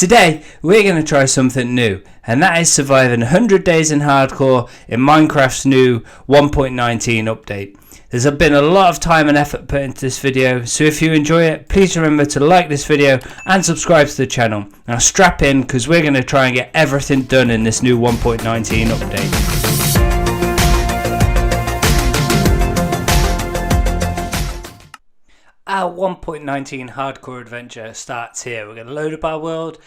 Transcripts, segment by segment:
Today we're going to try something new, and that is surviving 100 days in hardcore in Minecraft's new 1.19 update. There's been a lot of time and effort put into this video, so if you enjoy it, please remember to like this video and subscribe to the channel. Now strap in, because we're going to try and get everything done in this new 1.19 update. Our 1.19 hardcore adventure starts here. We're going to load up our world,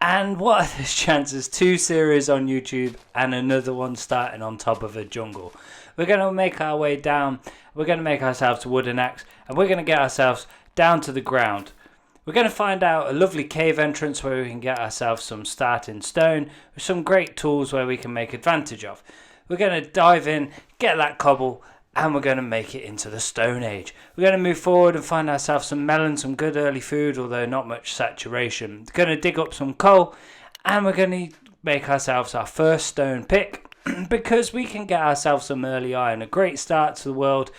and what are the chances? 2 series on YouTube and another one starting on top of a jungle. We're going to make our way down. We're going to make ourselves a wooden axe, and we're going to get ourselves down to the ground. We're going to find out a lovely cave entrance where we can get ourselves some starting stone with some great tools where we can make advantage of. We're going to dive in, get that cobble, and we're going to make it into the Stone Age. We're going to move forward and find ourselves some melon, some good early food, although not much saturation. We're going to dig up some coal, and we're going to make ourselves our first stone pick, because we can get ourselves some early iron, a great start to the world,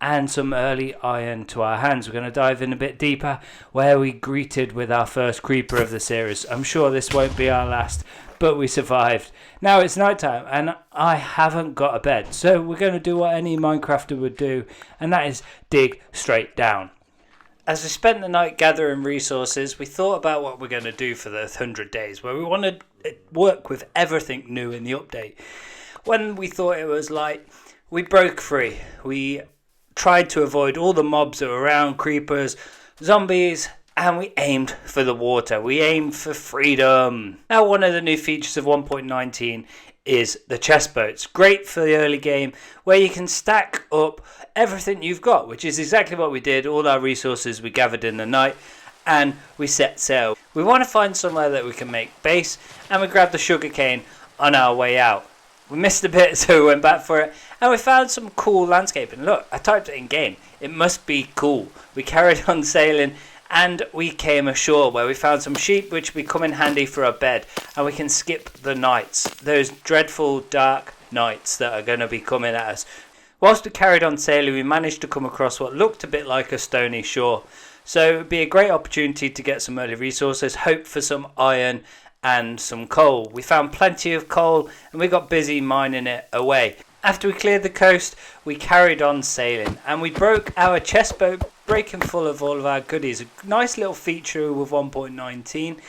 and some early iron to our hands. We're going to dive in a bit deeper, where we greeted with our first creeper of the series. I'm sure this won't be our last, but we survived. Now it's night time and I haven't got a bed, so we're going to do what any Minecrafter would do, and that is dig straight down. As we spent the night gathering resources, we thought about what we're going to do for the 100 days, where we want to work with everything new in the update. When we thought it was light, we broke free. We tried to avoid all the mobs that were around, creepers, zombies, and we aimed for the water. We aimed for freedom. Now, one of the new features of 1.19 is the chest boats. Great for the early game, where you can stack up everything you've got, which is exactly what we did. All our resources we gathered in the night, and we set sail. We want to find somewhere that we can make base, and we grabbed the sugarcane on our way out. We missed a bit, so we went back for it, and we found some cool landscaping. Look, I typed it in game. It must be cool. We carried on sailing, and we came ashore where we found some sheep, which will come in handy for a bed, and we can skip the nights, those dreadful dark nights that are going to be coming at us. Whilst we carried on sailing, we managed to come across what looked a bit like a stony shore, so it would be a great opportunity to get some early resources, hope for some iron and some coal. We found plenty of coal and we got busy mining it away. After we cleared the coast, we carried on sailing, and we broke our chest boat, breaking full of all of our goodies. A nice little feature with 1.19.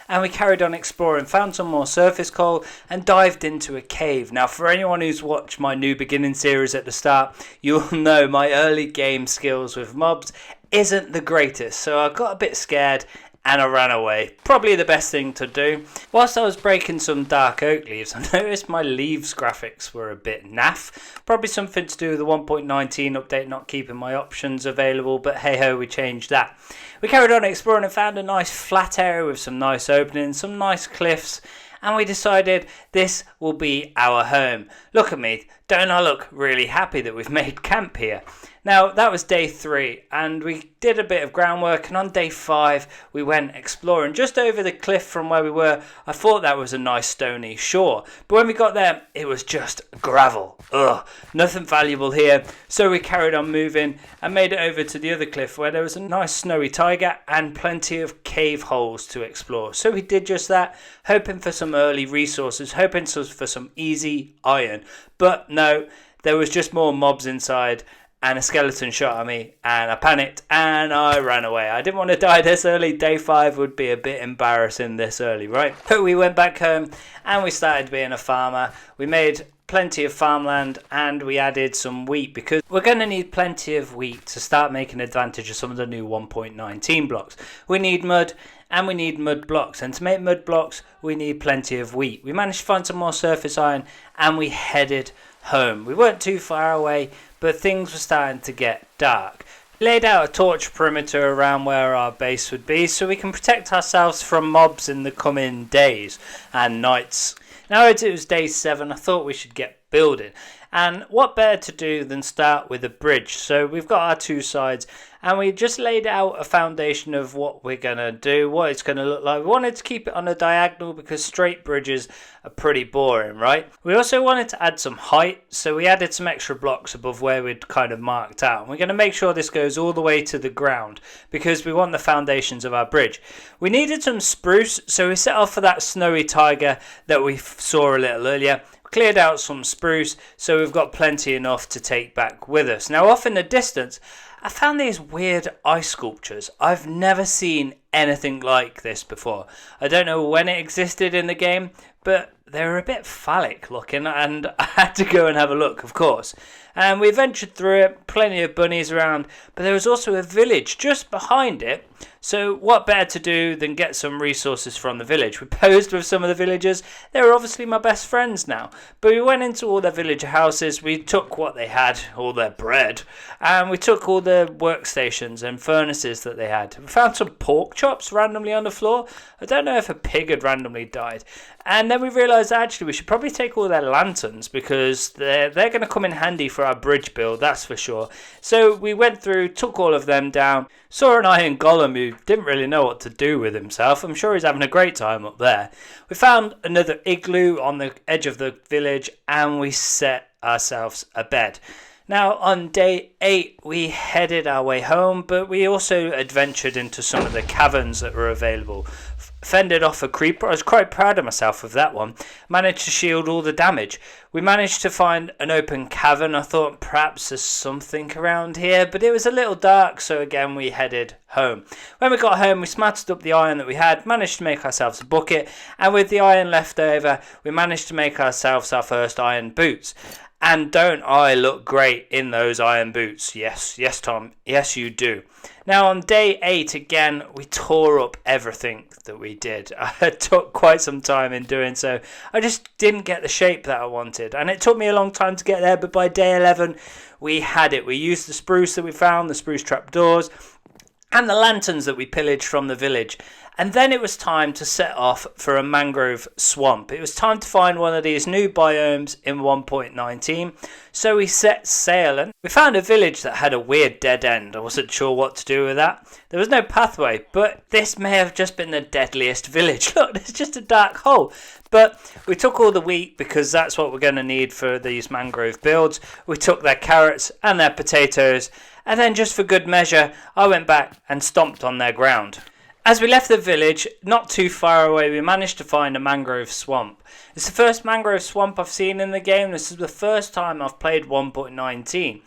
And we carried on exploring, found some more surface coal, and dived into a cave. Now, for anyone who's watched my new beginning series at the start, you'll know my early game skills with mobs isn't the greatest, so I got a bit scared and I ran away. Probably the best thing to do. Whilst I was breaking some dark oak leaves, I noticed my leaves graphics were a bit naff. Probably something to do with the 1.19 update not keeping my options available, but hey ho, we changed that. We carried on exploring and found a nice flat area with some nice openings, some nice cliffs, and we decided this will be our home. Look at me, don't I look really happy that we've made camp here? Now, that was day 3, and we did a bit of groundwork, and on day 5 we went exploring. Just over the cliff from where we were, I thought that was a nice stony shore, but when we got there it was just gravel. Ugh, nothing valuable here, so we carried on moving and made it over to the other cliff where there was a nice snowy taiga and plenty of cave holes to explore. So we did just that, hoping for some early resources, hoping for some easy iron, but no, there was just more mobs inside, and a skeleton shot at me, and I panicked and I ran away. I didn't want to die this early. Day 5 would be a bit embarrassing this early, right? But we went back home and we started being a farmer. We made plenty of farmland and we added some wheat, because we're going to need plenty of wheat to start making advantage of some of the new 1.19 blocks. We need mud and we need mud blocks, and to make mud blocks we need plenty of wheat. We managed to find some more surface iron and we headed home. We weren't too far away, but things were starting to get dark. We laid out a torch perimeter around where our base would be, so we can protect ourselves from mobs in the coming days and nights. Now, as it was day 7, I thought we should get building, And what better to do than start with a bridge? So we've got our two sides, and we just laid out a foundation of what we're going to do, what it's going to look like. We wanted to keep it on a diagonal because straight bridges are pretty boring, right? We also wanted to add some height, so we added some extra blocks above where we'd kind of marked out. And we're going to make sure this goes all the way to the ground because we want the foundations of our bridge. We needed some spruce, so we set off for that snowy tiger that we saw a little earlier. Cleared out some spruce, so we've got plenty enough to take back with us. Now, off in the distance, I found these weird ice sculptures. I've never seen anything like this before. I don't know when it existed in the game, but they were a bit phallic looking, and I had to go and have a look, of course. And we ventured through it, plenty of bunnies around, but there was also a village just behind it. So what better to do than get some resources from the village? We posed with some of the villagers. They were obviously my best friends now. But we went into all their villager houses. We took what they had, all their bread, and we took all the workstations and furnaces that they had. We found some pork chops randomly on the floor. I don't know if a pig had randomly died. And then we realised actually we should probably take all their lanterns because they're going to come in handy for our bridge build, that's for sure. So we went through, took all of them down, saw an iron golem who didn't really know what to do with himself. I'm sure he's having a great time up there. We found another igloo on the edge of the village and we set ourselves a bed. Now on day 8 we headed our way home, but we also adventured into some of the caverns that were available. Fended off a creeper. I was quite proud of myself with that one. Managed to shield all the damage. We managed to find an open cavern. I thought perhaps there's something around here, but it was a little dark, so again we headed home. When we got home, we smattered up the iron that we had, managed to make ourselves a bucket, and with the iron left over, we managed to make ourselves our first iron boots. And don't I look great in those iron boots? Yes, Tom. Yes, you do. Now, on day 8, again, we tore up everything that we did. It took quite some time in doing so. I just didn't get the shape that I wanted. And it took me a long time to get there, but by day 11, we had it. We used the spruce that we found, the spruce trapdoors, and the lanterns that we pillaged from the village. And then it was time to set off for a mangrove swamp. It was time to find one of these new biomes in 1.19. So we set sail and we found a village that had a weird dead end. I wasn't sure what to do with that. There was no pathway, but this may have just been the deadliest village. Look, it's just a dark hole. But we took all the wheat because that's what we're going to need for these mangrove builds. We took their carrots and their potatoes. And then just for good measure, I went back and stomped on their ground. As we left the village, not too far away, we managed to find a mangrove swamp. It's the first mangrove swamp I've seen in the game. This is the first time I've played 1.19.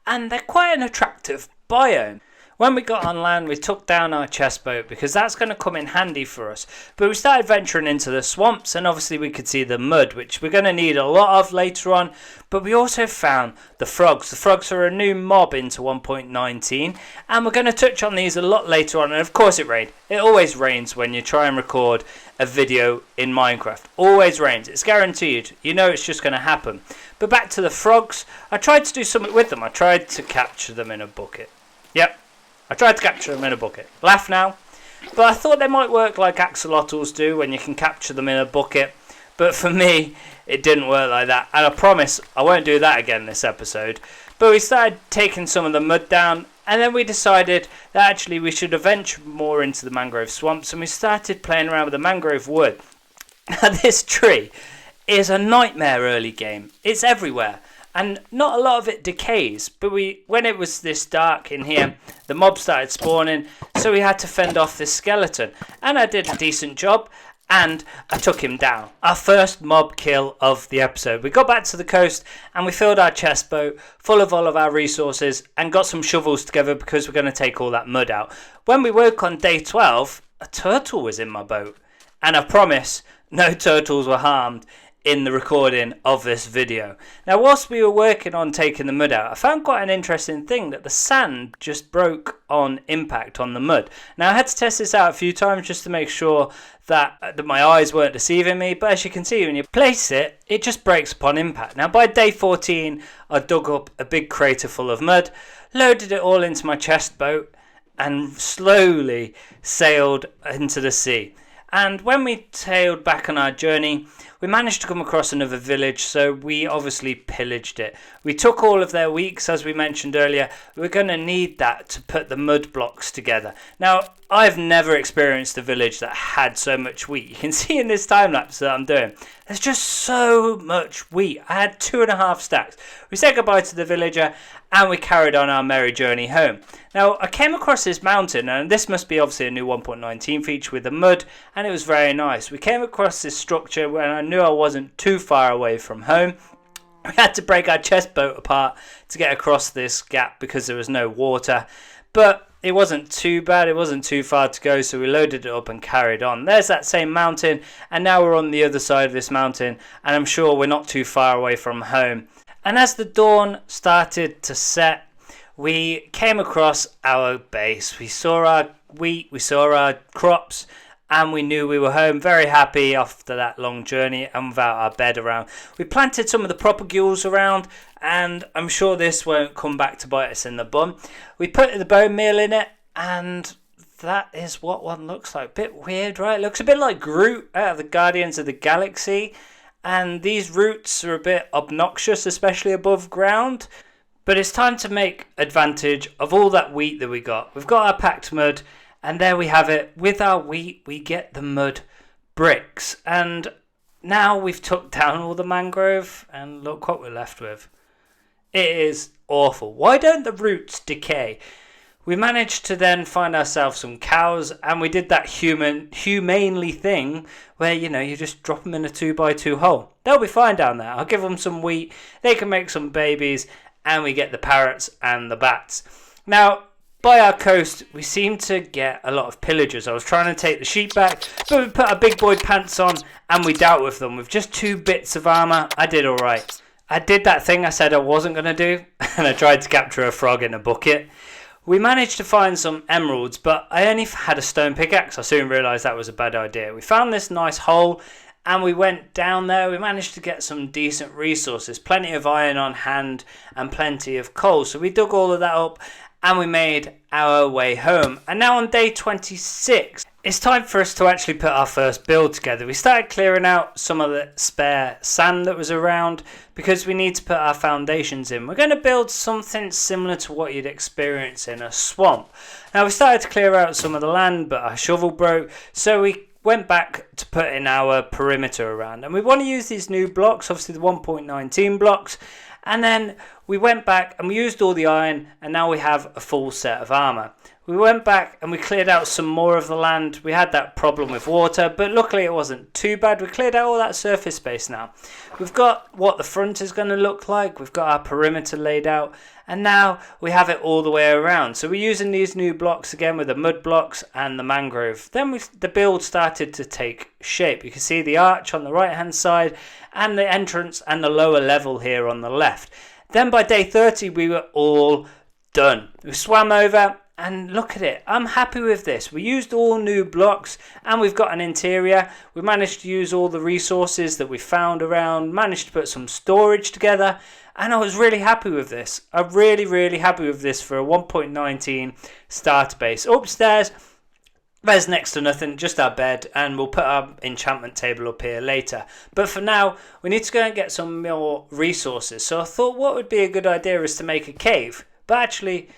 And they're quite an attractive biome. When we got on land, we took down our chest boat because that's going to come in handy for us. But we started venturing into the swamps and obviously we could see the mud, which we're going to need a lot of later on. But we also found the frogs. The frogs are a new mob into 1.19 and we're going to touch on these a lot later on. And of course it rained. It always rains when you try and record a video in Minecraft. Always rains. It's guaranteed. You know it's just going to happen. But back to the frogs. I tried to do something with them. I tried to capture them in a bucket. Yep. I tried to capture them in a bucket. Laugh now. But I thought they might work like axolotls do when you can capture them in a bucket. But for me, it didn't work like that. And I promise I won't do that again this episode. But we started taking some of the mud down. And then we decided that actually we should venture more into the mangrove swamps. And we started playing around with the mangrove wood. Now this tree is a nightmare early game. It's everywhere. And not a lot of it decays, but when it was this dark in here, the mob started spawning, so we had to fend off this skeleton. And I did a decent job, and I took him down. Our first mob kill of the episode. We got back to the coast, and we filled our chest boat full of all of our resources, and got some shovels together because we're going to take all that mud out. When we woke on day 12, a turtle was in my boat. And I promise, no turtles were harmed in the recording of this video. Now whilst we were working on taking the mud out, I found quite an interesting thing that the sand just broke on impact on the mud. Now I had to test this out a few times just to make sure that my eyes weren't deceiving me, but as you can see when you place it, it just breaks upon impact. Now by day 14 I dug up a big crater full of mud, loaded it all into my chest boat and slowly sailed into the sea. And when we tailed back on our journey, we managed to come across another village, so we obviously pillaged it. We took all of their wheat, 'cause as we mentioned earlier, we're going to need that to put the mud blocks together. Now, I've never experienced a village that had so much wheat. You can see in this time lapse that I'm doing, there's just so much wheat. I had 2.5 stacks. We said goodbye to the villager and we carried on our merry journey home. Now, I came across this mountain, and this must be obviously a new 1.19 feature with the mud, and it was very nice. We came across this structure when I knew I wasn't too far away from home. We had to break our chest boat apart to get across this gap because there was no water, but it wasn't too bad, it wasn't too far to go, so we loaded it up and carried on. There's that same mountain, and now we're on the other side of this mountain, and I'm sure we're not too far away from home. And as the dawn started to set, we came across our base. We saw our wheat, we saw our crops, and we knew we were home, very happy after that long journey and without our bed around. We planted some of the propagules around, and I'm sure this won't come back to bite us in the bum. We put the bone meal in it, and that is what one looks like. Bit weird, right? Looks a bit like Groot out of the Guardians of the Galaxy, and these roots are a bit obnoxious, especially above ground. But it's time to make advantage of all that wheat that we got. We've got our packed mud, and there we have it. With our wheat, we get the mud bricks. And now we've took down all the mangrove, and look what we're left with. It is awful. Why don't the roots decay? We managed to then find ourselves some cows, and we did that humanely thing where, you just drop them in a 2x2 hole. They'll be fine down there. I'll give them some wheat. They can make some babies, and we get the parrots and the bats. Now, by our coast, we seem to get a lot of pillagers. I was trying to take the sheep back, but we put our big boy pants on and we dealt with them with just 2 bits of armour. I did alright. I did that thing I said I wasn't going to do, and I tried to capture a frog in a bucket. We managed to find some emeralds, but I only had a stone pickaxe. I soon realised that was a bad idea. We found this nice hole, and we went down there. We managed to get some decent resources, plenty of iron on hand and plenty of coal. So we dug all of that up and we made our way home. And now on day 26, it's time for us to actually put our first build together. We started clearing out some of the spare sand that was around because we need to put our foundations in. We're going to build something similar to what you'd experience in a swamp. Now we started to clear out some of the land, but our shovel broke, so we went back to put in our perimeter around, and we want to use these new blocks, obviously the 1.19 blocks, and then we went back and we used all the iron, and now we have a full set of armor. We went back and we cleared out some more of the land. We had that problem with water, but luckily it wasn't too bad. We cleared out all that surface space now. We've got what the front is going to look like. We've got our perimeter laid out, and now we have it all the way around. So we're using these new blocks again with the mud blocks and the mangrove. Then the build started to take shape. You can see the arch on the right hand side and the entrance and the lower level here on the left. Then by day 30 we were all done. We swam over, and look at it. I'm happy with this. We used all new blocks and we've got an interior. We managed to use all the resources that we found around, managed to put some storage together, and I was really happy with this. I'm really happy with this for a 1.19 starter base. Upstairs, there's next to nothing, just our bed, and we'll put our enchantment table up here later. But for now, we need to go and get some more resources. So I thought what would be a good idea is to make a cave. But actually,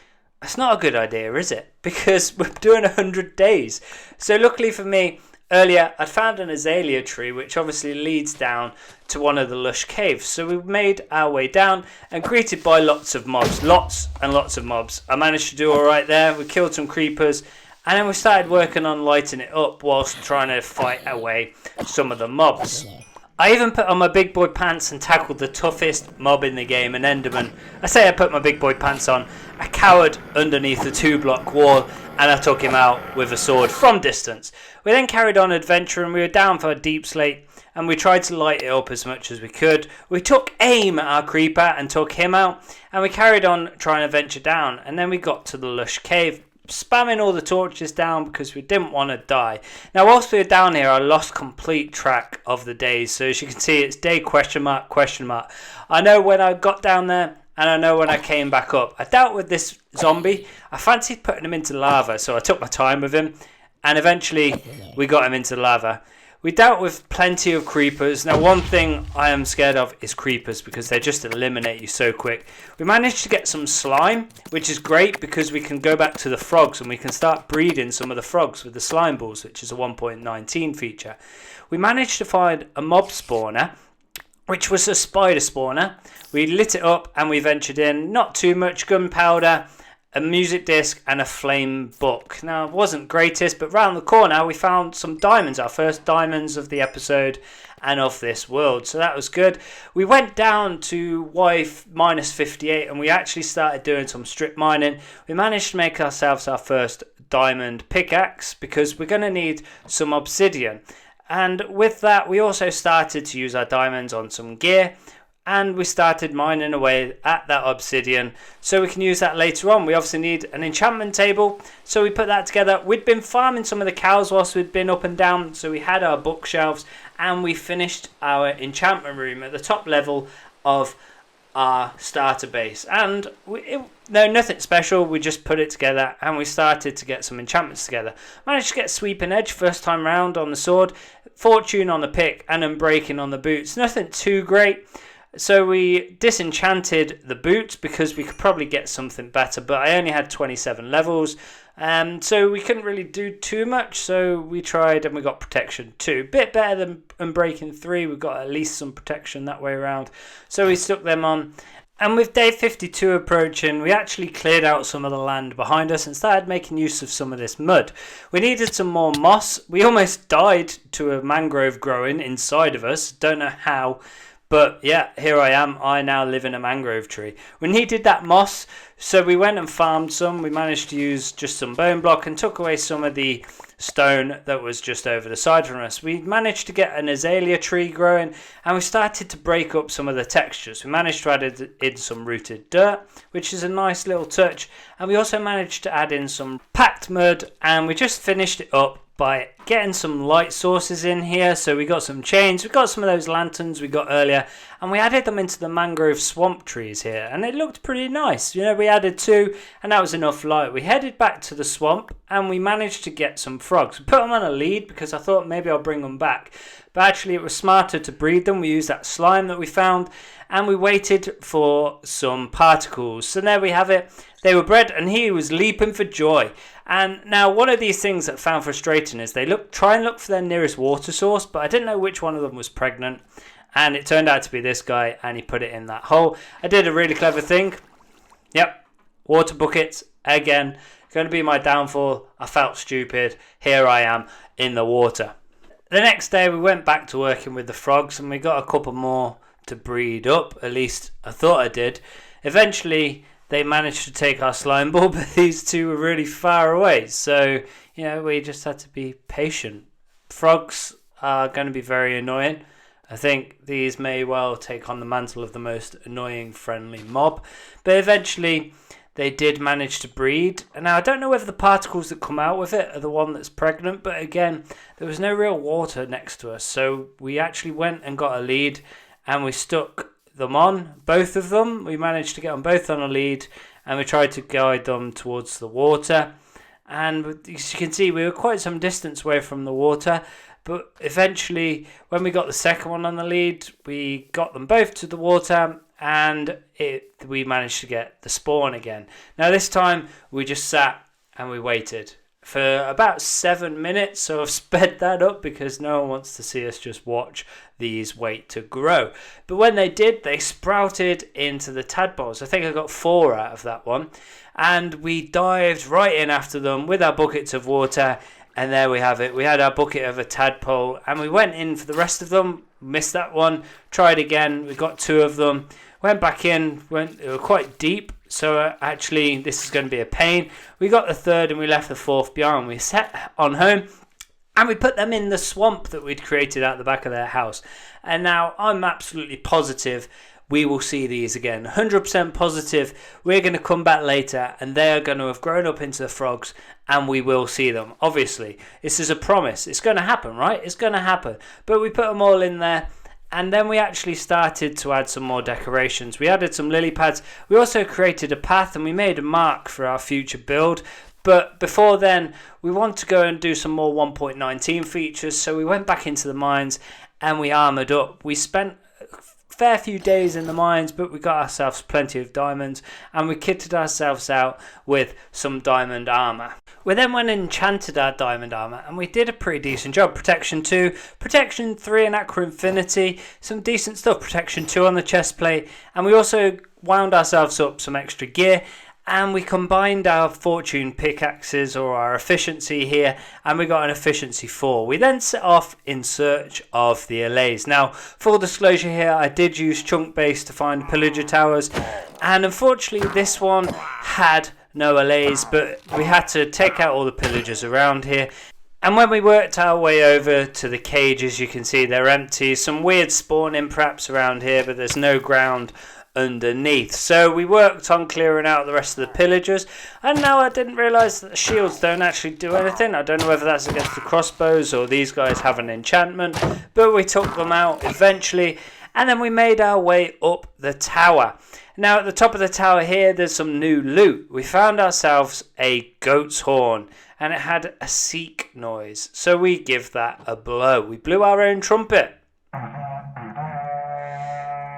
it's not a good idea, is it? Because we're doing 100 days. So luckily for me, earlier I'd found an azalea tree, which obviously leads down to one of the lush caves. So we made our way down and greeted by lots of mobs. Lots and lots of mobs. I managed to do alright there. We killed some creepers. And then we started working on lighting it up whilst trying to fight away some of the mobs. I even put on my big boy pants and tackled the toughest mob in the game, an Enderman. I say I put my big boy pants on. I cowered underneath the 2-block wall and I took him out with a sword from distance. We then carried on adventuring. We were down for a deep slate and we tried to light it up as much as we could. We took aim at our creeper and took him out, and we carried on trying to venture down, and then we got to the lush cave, spamming all the torches down because we didn't want to die. Now whilst we were down here, I lost complete track of the days, so as you can see it's day question mark. I know when I got down there and I know when I came back up. I dealt with this zombie. I fancied putting him into lava, so I took my time with him, and eventually we got him into lava. We dealt with plenty of creepers. Now, one thing I am scared of is creepers because they just eliminate you so quick. We managed to get some slime, which is great because we can go back to the frogs and we can start breeding some of the frogs with the slime balls, which is a 1.19 feature. We managed to find a mob spawner, which was a spider spawner. We lit it up and we ventured in. Not too much gunpowder, a music disc and a flame book. Now, it wasn't greatest, but round the corner we found some diamonds, our first diamonds of the episode and of this world, so that was good. We went down to Y-58 and we actually started doing some strip mining. We managed to make ourselves our first diamond pickaxe because we're going to need some obsidian, and with that we also started to use our diamonds on some gear. And we started mining away at that obsidian so we can use that later on. We obviously need an enchantment table, so we put that together. We'd been farming some of the cows whilst we'd been up and down, so we had our bookshelves and we finished our enchantment room at the top level of our starter base. And nothing special, we just put it together and we started to get some enchantments together. Managed to get sweeping edge first time round on the sword, fortune on the pick and unbreaking on the boots. Nothing too great. So we disenchanted the boots because we could probably get something better, but I only had 27 levels, so we couldn't really do too much, so we tried and we got protection 2. Bit better than Unbreaking 3, we got at least some protection that way around, so we stuck them on. And with day 52 approaching, we actually cleared out some of the land behind us and started making use of some of this mud. We needed some more moss. We almost died to a mangrove growing inside of us, don't know how. But yeah, here I am. I now live in a mangrove tree. We needed that moss, so we went and farmed some. We managed to use just some bone block and took away some of the stone that was just over the side from us. We managed to get an azalea tree growing and we started to break up some of the textures. We managed to add in some rooted dirt, which is a nice little touch. And we also managed to add in some packed mud, and we just finished it up by getting some light sources in here. So we got some chains, we got some of those lanterns we got earlier, and we added them into the mangrove swamp trees here, and it looked pretty nice. You know, we added 2 and that was enough light. We headed back to the swamp and we managed to get some frogs. We put them on a lead because I thought maybe I'll bring them back, but actually it was smarter to breed them. We used that slime that we found and we waited for some particles. So there we have it. They were bred and he was leaping for joy. And now one of these things that I found frustrating is they try and look for their nearest water source, but I didn't know which one of them was pregnant. And it turned out to be this guy, and he put it in that hole. I did a really clever thing. Yep, water buckets again. Going to be my downfall. I felt stupid. Here I am in the water. The next day we went back to working with the frogs, and we got a couple more to breed up. At least I thought I did. Eventually they managed to take our slime ball, but these 2 were really far away. So, you know, we just had to be patient. Frogs are going to be very annoying. I think these may well take on the mantle of the most annoying friendly mob. But eventually they did manage to breed. And now I don't know whether the particles that come out with it are the one that's pregnant. But again, there was no real water next to us. So we actually went and got a lead and we stuck them on, both of them. We managed to get them both on a lead and we tried to guide them towards the water. And as you can see, we were quite some distance away from the water. But eventually, when we got the second one on the lead, we got them both to the water and we managed to get the spawn again. Now this time, we just sat and we waited for about 7 minutes. So I've sped that up because no one wants to see us just watch these wait to grow. But when they did, they sprouted into the tadpoles. I think I got 4 out of that one. And we dived right in after them with our buckets of water. And there we have it. We had our bucket of a tadpole and we went in for the rest of them. Missed that one. Tried again. We got 2 of them. Went back in. They were quite deep. So actually this is going to be a pain. We got the 3rd and we left the 4th behind. We set on home and we put them in the swamp that we'd created out the back of their house. And now I'm absolutely positive we will see these again. 100% positive. We're going to come back later and they are going to have grown up into the frogs and we will see them. Obviously, this is a promise. It's going to happen, right? It's going to happen. But we put them all in there and then we actually started to add some more decorations. We added some lily pads. We also created a path and we made a mark for our future build. But before then, we want to go and do some more 1.19 features, so we went back into the mines and we armoured up. We spent fair few days in the mines, but we got ourselves plenty of diamonds and we kitted ourselves out with some diamond armour. We then went and enchanted our diamond armour and we did a pretty decent job. Protection 2, Protection 3 and Aqua Infinity, some decent stuff. Protection 2 on the chest plate, and we also wound ourselves up some extra gear. And we combined our fortune pickaxes, or our efficiency here, and we got an efficiency 4. We then set off in search of the allays. Now, full disclosure here, I did use chunk base to find pillager towers, and unfortunately this one had no allays, but we had to take out all the pillagers around here. And when we worked our way over to the cages, you can see they're empty. Some weird spawning perhaps around here, but there's no ground underneath. So we worked on clearing out the rest of the pillagers, and now I didn't realise that the shields don't actually do anything. I don't know whether that's against the crossbows or these guys have an enchantment, but we took them out eventually, and then we made our way up the tower. Now at the top of the tower here, there's some new loot. We found ourselves a goat's horn, and it had a seek noise, so we give that a blow. We blew our own trumpet,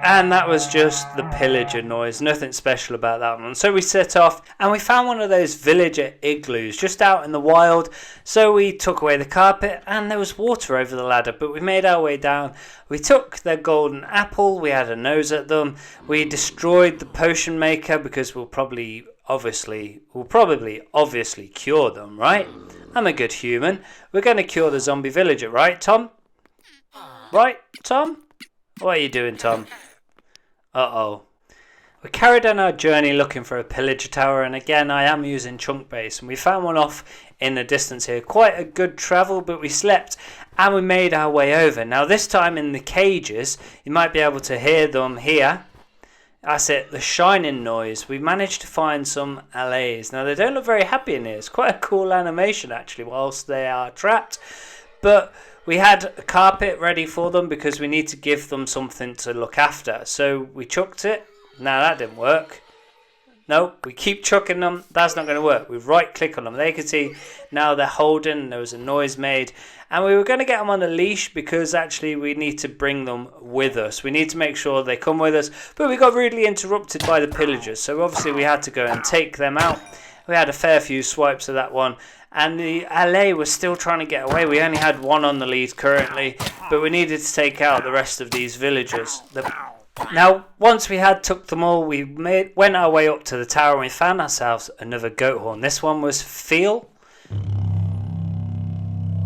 and that was just the pillager noise, nothing special about that one. So we set off and we found one of those villager igloos just out in the wild. So we took away the carpet and there was water over the ladder, but we made our way down. We took their golden apple, we had a nose at them. We destroyed the potion maker because we'll probably obviously cure them, right? I'm a good human. We're going to cure the zombie villager, right, Tom? Right, Tom? What are you doing, Tom? Uh-oh. We carried on our journey looking for a pillager tower, and again I am using chunk base, and we found one off in the distance here. Quite a good travel, but we slept and we made our way over. Now this time in the cages, you might be able to hear them here. That's it, the shining noise. We managed to find some allays. Now they don't look very happy in here. It's quite a cool animation actually whilst they are trapped, but we had a carpet ready for them because we need to give them something to look after. So we chucked it. Now that didn't work. No, we keep chucking them. That's not going to work. We right click on them. They can see now they're holding. There was a noise made. And we were going to get them on a leash because actually we need to bring them with us. We need to make sure they come with us. But we got rudely interrupted by the pillagers. So obviously we had to go and take them out. We had a fair few swipes of that one. And the allay was still trying to get away. We only had one on the lead currently, but we needed to take out the rest of these villagers. Now, once we had took them all, we went our way up to the tower and we found ourselves another goat horn. This one was Feel.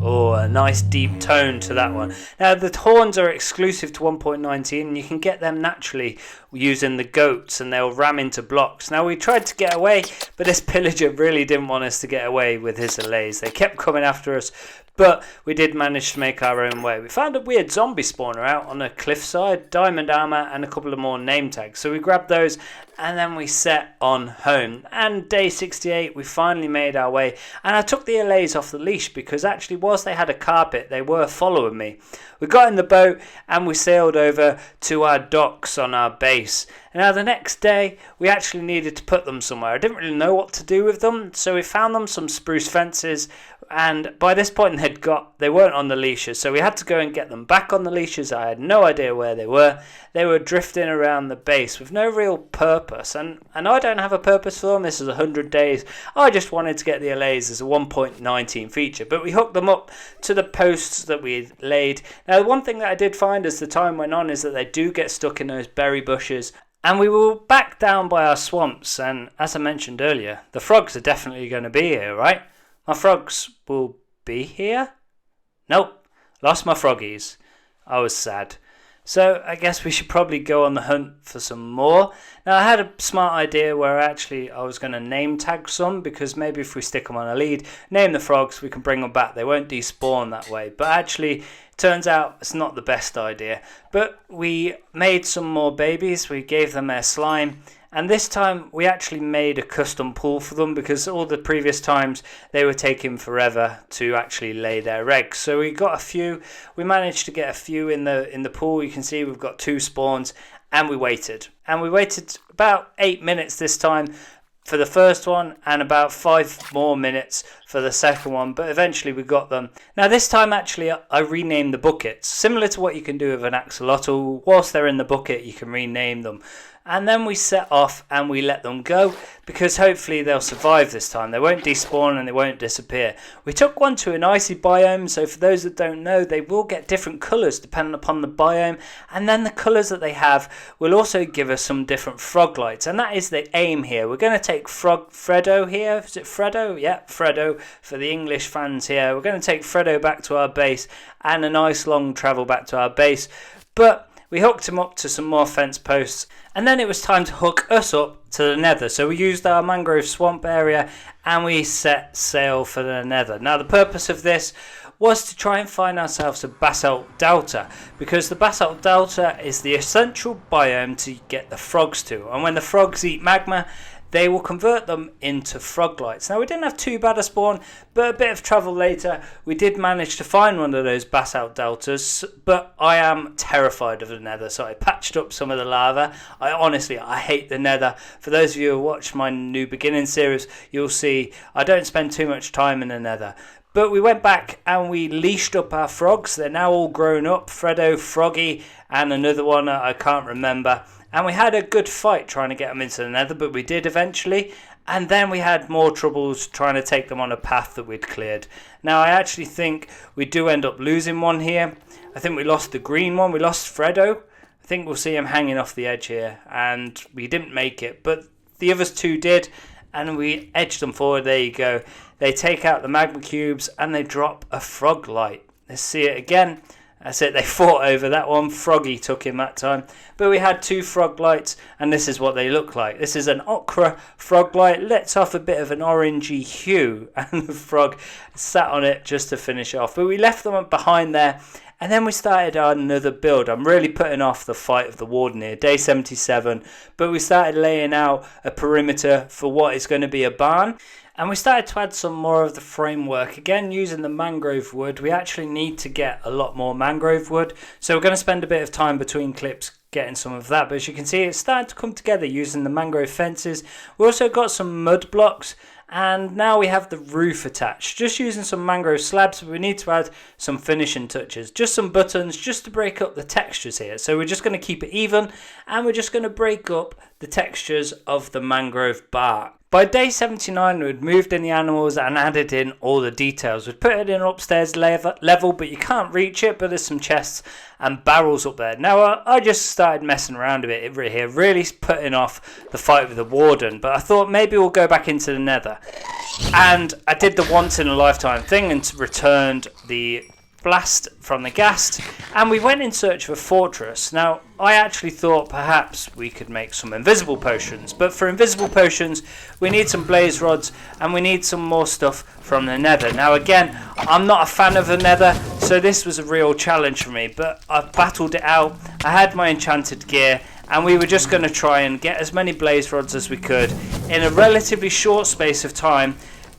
Oh, a nice deep tone to that one. Now, the horns are exclusive to 1.19 and you can get them naturally using the goats and they'll ram into blocks. Now, we tried to get away, but this pillager really didn't want us to get away with his allays. They kept coming after us, but we did manage to make our own way. We found a weird zombie spawner out on a cliffside, diamond armour and a couple of more name tags. So we grabbed those and then we set on home. And day 68, we finally made our way. And I took the allays off the leash because actually whilst they had a carpet, they were following me. We got in the boat and we sailed over to our docks on our base. Now the next day, we actually needed to put them somewhere. I didn't really know what to do with them, so we found them some spruce fences. And by this point they weren't on the leashes, so we had to go and get them back on the leashes. I had no idea where they were. They were drifting around the base with no real purpose, and I don't have a purpose for them. This is 100 days. I just wanted to get the allays as a 1.19 feature, but we hooked them up to the posts that we laid. Now, one thing that I did find as the time went on is that they do get stuck in those berry bushes. And we were back down by our swamps, and as I mentioned earlier, the frogs are definitely going to be here, right? My frogs will be here? Nope, lost my froggies. I was sad. So I guess we should probably go on the hunt for some more. Now I had a smart idea where actually I was going to name tag some, because maybe if we stick them on a lead, name the frogs, we can bring them back. They won't despawn that way. But actually, turns out it's not the best idea. But we made some more babies. We gave them their slime. And this time we actually made a custom pool for them, because all the previous times they were taking forever to actually lay their eggs. So we got a few. We managed to get a few in the pool. You can see we've got 2 spawns, and we waited. And we waited about 8 minutes this time. for the first one and about 5 more minutes for the second one, but eventually we got them. Now this time actually I renamed the buckets, similar to what you can do with an axolotl. Whilst they're in the bucket you can rename them. And then we set off and we let them go because hopefully they'll survive this time. They won't despawn and they won't disappear. We took one to an icy biome, so for those that don't know, they will get different colours depending upon the biome. And then the colours that they have will also give us some different frog lights. And that is the aim here. We're going to take Fredo here. Is it Fredo? Yeah, Fredo for the English fans here. We're going to take Fredo back to our base and a nice long travel back to our base. But we hooked him up to some more fence posts, and then it was time to hook us up to the nether. So we used our Mangrove Swamp area and we set sail for the nether. Now the purpose of this was to try and find ourselves a basalt delta, because the basalt delta is the essential biome to get the frogs to. And when the frogs eat magma, they will convert them into frog lights. Now we didn't have too bad a spawn, but a bit of travel later we did manage to find one of those basalt deltas, but I am terrified of the nether, so I patched up some of the lava. I hate the nether. For those of you who watch my new beginning series, you'll see I don't spend too much time in the nether. But we went back and we leashed up our frogs. They're now all grown up, Fredo, Froggy and another one I can't remember. And we had a good fight trying to get them into the nether, but we did eventually. And then we had more troubles trying to take them on a path that we'd cleared. Now I actually think we do end up losing one here. I think we lost the green one. We lost Fredo. I think we'll see him hanging off the edge here. And we didn't make it, but the others two did. And we edged them forward. There you go. They take out the magma cubes and they drop a frog light. Let's see it again. That's it, they fought over that one. Froggy took him that time. But we had 2 frog lights, and this is what they look like. This is an ochre frog light, lets off a bit of an orangey hue, and the frog sat on it just to finish off. But we left them behind there, and then we started another build. I'm really putting off the fight of the Warden here, day 77. But we started laying out a perimeter for what is going to be a barn. And we started to add some more of the framework. Again, using the mangrove wood, we actually need to get a lot more mangrove wood. So we're going to spend a bit of time between clips getting some of that. But as you can see, it's starting to come together using the mangrove fences. We also got some mud blocks. And now we have the roof attached. Just using some mangrove slabs, but we need to add some finishing touches. Just some buttons, just to break up the textures here. So we're just going to keep it even. And we're just going to break up the textures of the mangrove bark. By day 79, we'd moved in the animals and added in all the details. We'd put it in upstairs level, but you can't reach it, but there's some chests and barrels up there. Now, I just started messing around a bit here, really putting off the fight with the Warden, but I thought maybe we'll go back into the nether. And I did the once-in-a-lifetime thing and returned the blast from the ghast, and we went in search of a fortress. Now I actually thought perhaps we could make some invisible potions, but for invisible potions we need some blaze rods and we need some more stuff from the nether. Now again, I'm not a fan of the nether, so this was a real challenge for me, but I battled it out. I had my enchanted gear and we were just going to try and get as many blaze rods as we could in a relatively short space of time,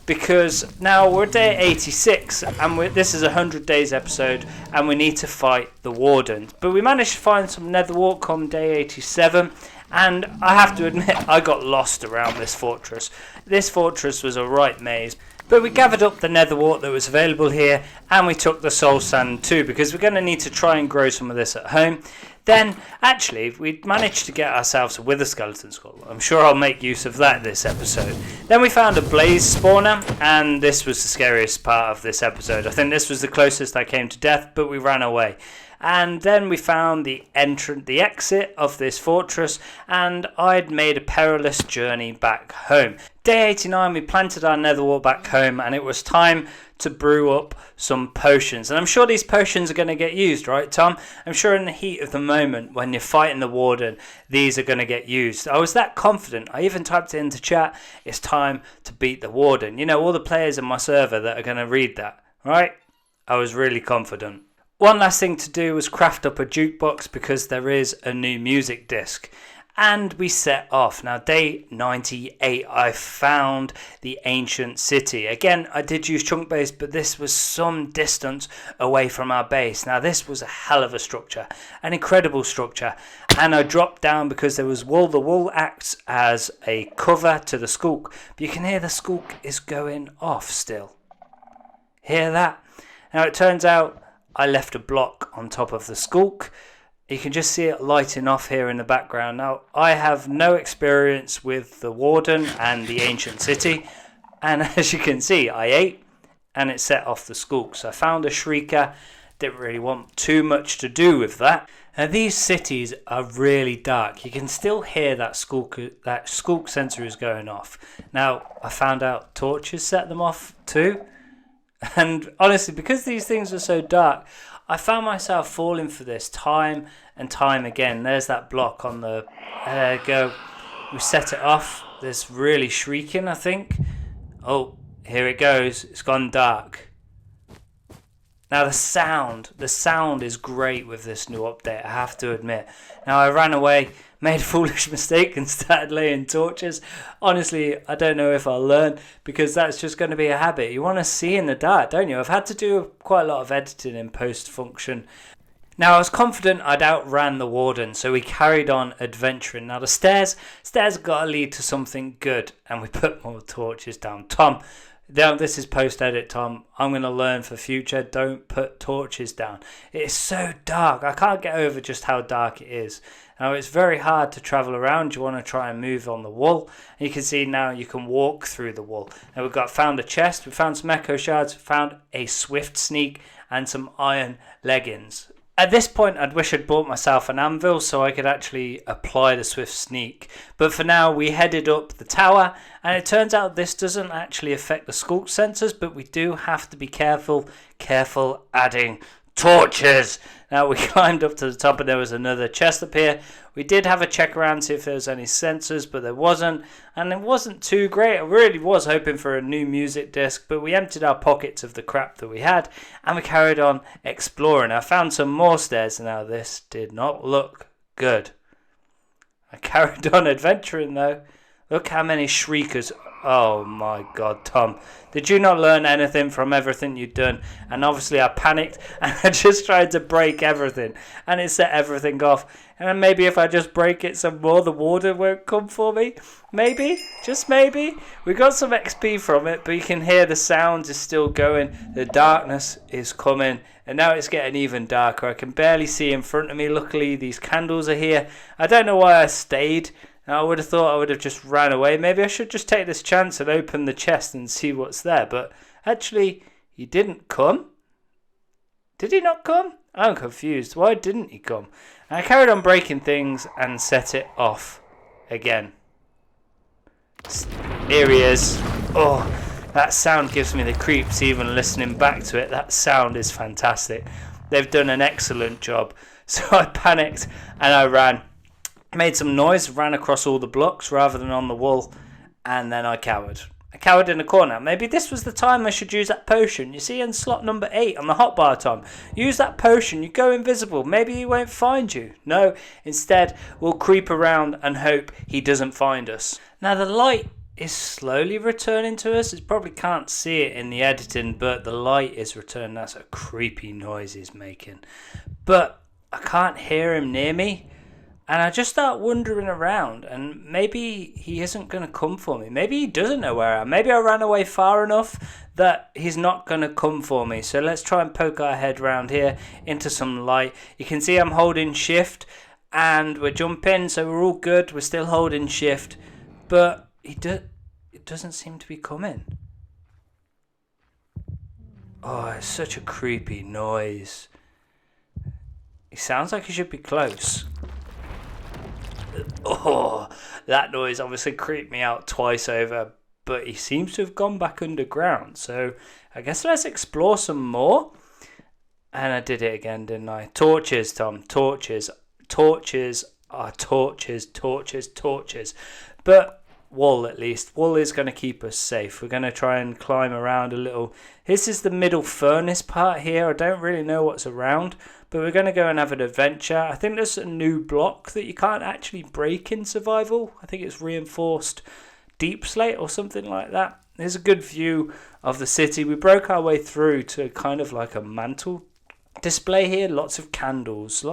because now we're day 86 and this is a 100 days episode and we need to fight the Warden. But we managed to find some nether wart come day 87, and I have to admit I got lost around this fortress. This fortress was a right maze. But we gathered up the nether wart that was available here and we took the soul sand too, because we're going to need to try and grow some of this at home. Then, actually, we managed to get ourselves a wither skeleton skull. I'm sure I'll make use of that this episode. Then we found a blaze spawner, and this was the scariest part of this episode. I think this was the closest I came to death, but we ran away. And then we found the exit of this fortress, and I'd made a perilous journey back home. Day 89, we planted our nether wart back home, and it was time to brew up some potions. And I'm sure these potions are going to get used, right, Tom? I'm sure in the heat of the moment, when you're fighting the Warden, these are going to get used. I was that confident. I even typed it into chat, it's time to beat the Warden. You know, all the players in my server that are going to read that, right? I was really confident. One last thing to do was craft up a jukebox, because there is a new music disc. And we set off. Now, day 98, I found the ancient city. Again, I did use chunk base, but this was some distance away from our base. Now, this was a hell of a structure, an incredible structure. And I dropped down because there was wool. The wool acts as a cover to the skulk. But you can hear the skulk is going off still. Hear that? Now, it turns out I left a block on top of the skulk. You can just see it lighting off here in the background. Now, I have no experience with the Warden and the ancient city. And as you can see, I ate and it set off the skulk. So I found a shrieker. Didn't really want too much to do with that. Now, these cities are really dark. You can still hear that skulk sensor is going off. Now, I found out torches set them off too. And honestly, because these things are so dark, I found myself falling for this time and time again. There's that block on the... There we go. We set it off. There's really shrieking, I think. Oh, here it goes. It's gone dark. Now the sound is great with this new update, I have to admit. Now I ran away, made a foolish mistake and started laying torches. Honestly, I don't know if I'll learn because that's just going to be a habit. You want to see in the dark, don't you? I've had to do quite a lot of editing in post-function. Now I was confident I'd outran the Warden, so we carried on adventuring. Now the stairs got to lead to something good, and we put more torches down. Tom, this is post-edit, Tom. I'm going to learn for future. Don't put torches down. It is so dark. I can't get over just how dark it is. Now, it's very hard to travel around. You want to try and move on the wool. And you can see now you can walk through the wool. Now, found a chest. We found some echo shards. We found a swift sneak and some iron leggings. At this point, I'd wish I'd bought myself an anvil so I could actually apply the swift sneak. But for now, we headed up the tower, and it turns out this doesn't actually affect the skulk sensors, but we do have to be careful adding torches. Now, we climbed up to the top and there was another chest up here. We did have a check around to see if there was any sensors, but there wasn't. And it wasn't too great. I really was hoping for a new music disc, but we emptied our pockets of the crap that we had and we carried on exploring. I found some more stairs. Now, this did not look good. I carried on adventuring though. Look how many shriekers. Oh my god, Tom. Did you not learn anything from everything you'd done? And obviously I panicked and I just tried to break everything. And it set everything off. And then maybe if I just break it some more, the Warden won't come for me. Maybe. Just maybe. We got some XP from it, but you can hear the sounds is still going. The darkness is coming. And now it's getting even darker. I can barely see in front of me. Luckily, these candles are here. I don't know why I stayed. I would have thought I would have just ran away. Maybe I should just take this chance and open the chest and see what's there. But actually, he didn't come. Did he not come? I'm confused. Why didn't he come? And I carried on breaking things and set it off again. Here he is. Oh, that sound gives me the creeps even listening back to it. That sound is fantastic. They've done an excellent job. So I panicked and I ran. Made some noise, ran across all the blocks rather than on the wall, and then I cowered. I cowered in a corner. Maybe this was the time I should use that potion. You see in slot number 8 on the hotbar, Tom. Use that potion, you go invisible. Maybe he won't find you. No, instead we'll creep around and hope he doesn't find us. Now the light is slowly returning to us. You probably can't see it in the editing, but the light is returning. That's a creepy noise he's making. But I can't hear him near me. And I just start wandering around, and maybe he isn't going to come for me. Maybe he doesn't know where I am. Maybe I ran away far enough that he's not going to come for me. So let's try and poke our head around here into some light. You can see I'm holding shift, and we're jumping, so we're all good. We're still holding shift, but it doesn't seem to be coming. Oh, it's such a creepy noise. He sounds like he should be close. Oh, that noise obviously creeped me out twice over, but he seems to have gone back underground. So I guess let's explore some more. And I did it again, didn't I? Torches, Tom. Torches. Torches are torches, torches, torches. But wool, at least. Wool is going to keep us safe. We're going to try and climb around a little. This is the middle furnace part here. I don't really know what's around, but we're going to go and have an adventure. I think there's a new block that you can't actually break in survival. I think it's reinforced deep slate or something like that. There's a good view of the city. We broke our way through to kind of like a mantle display here. Lots of candles.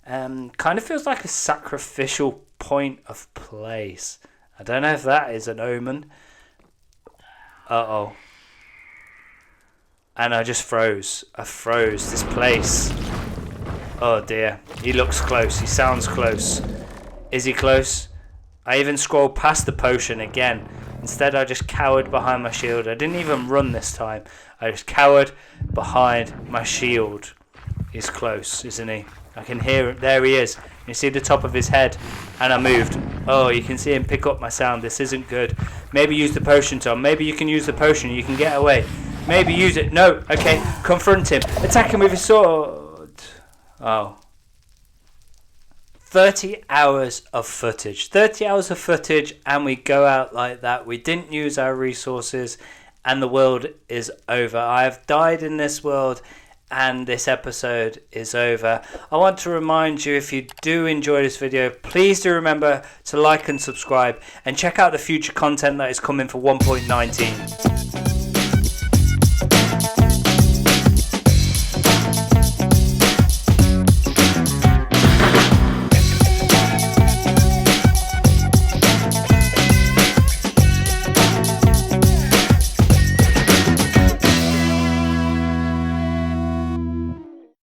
Kind of feels like a sacrificial point of place. I don't know if that is an omen. Uh-oh. And I just froze. I froze this place. Oh dear. He looks close. He sounds close. Is he close? I even scrolled past the potion again. Instead, I just cowered behind my shield. I didn't even run this time. I just cowered behind my shield. He's close, isn't he? I can hear him. There he is. You see the top of his head. And I moved. Oh, you can see him pick up my sound. This isn't good. Maybe use the potion, Tom. Maybe you can use the potion. You can get away. Maybe use it. No. Okay. Confront him. Attack him with his sword. Oh. 30 hours of footage. 30 hours of footage, and we go out like that. We didn't use our resources, and the world is over. I have died in this world, and this episode is over. I want to remind you, if you do enjoy this video, please do remember to like and subscribe, and check out the future content that is coming for 1.19.